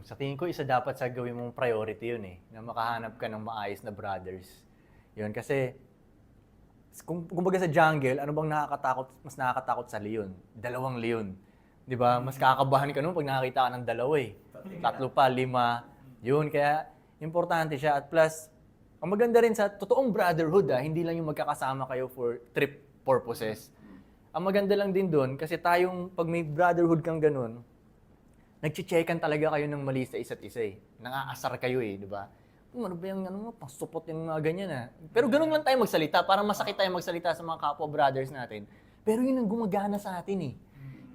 Sa tingin ko isa dapat sa gawin mong priority yun eh, na makahanap ka ng maayos na brothers. Yun, kasi kumbaga sa jungle, ano bang mas nakakatakot sa leon? Dalawang leon. 'Di ba? Mas kakabahan ka nun pag nakakita ka ng dalawa eh. Tatlo pa, lima. Yun, kaya importante siya. At plus, ang maganda rin sa totoong brotherhood hindi lang yung magkakasama kayo for trip purposes. Ang maganda lang din doon, kasi tayong pag may brotherhood kang ganun, nagche-checkan talaga kayo ng mali sa isa't isa eh. Nangaasar kayo eh, di ba? Ano ba yung ano mo, pasupot yung mga ganyan Pero ganun lang tayo magsalita, parang masakit tayo magsalita sa mga kapwa brothers natin. Pero yun ang gumagana sa atin eh.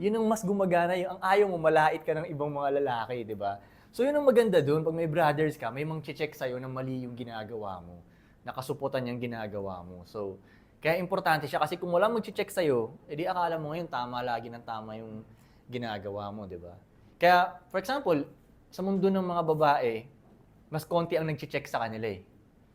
Yun ang mas gumagana, yung ang ayaw mo malait ka ng ibang mga lalaki, di ba? So yun ang maganda doon, pag may brothers ka, may mang-check sa'yo na mali yung ginagawa mo. Nakasuputan yung ginagawa mo. So, kaya importante siya kasi kung wala mag-check sa'yo, edi akala mo ngayon tama lagi ng tama yung ginagawa mo, di ba? Kaya, for example, sa mundo ng mga babae, mas konti ang nag-check sa kanila eh.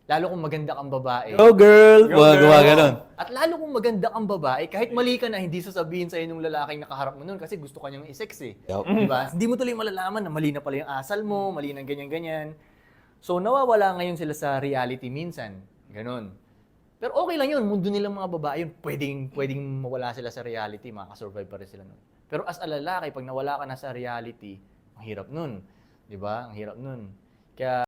Lalo kung maganda kang babae. Go girl! Gawa ganon. At lalo kung maganda kang babae, kahit mali ka na, hindi sasabihin sa'yo nung lalaking nakaharap mo nun kasi gusto ka niyang i-sex eh. Yup. Diba? Hindi mo tuloy malalaman na mali na pala yung asal mo, mali na ganyan-ganyan. So, nawawala ngayon sila sa reality minsan. Ganon. Pero okay lang yun, mundo nilang mga babae yun, pwedeng mawala sila sa reality, makakasurvive pa rin sila nun. Pero as a lalaki, pag nawala ka na sa reality, ang hirap nun. Diba? Ang hirap nun. Kaya,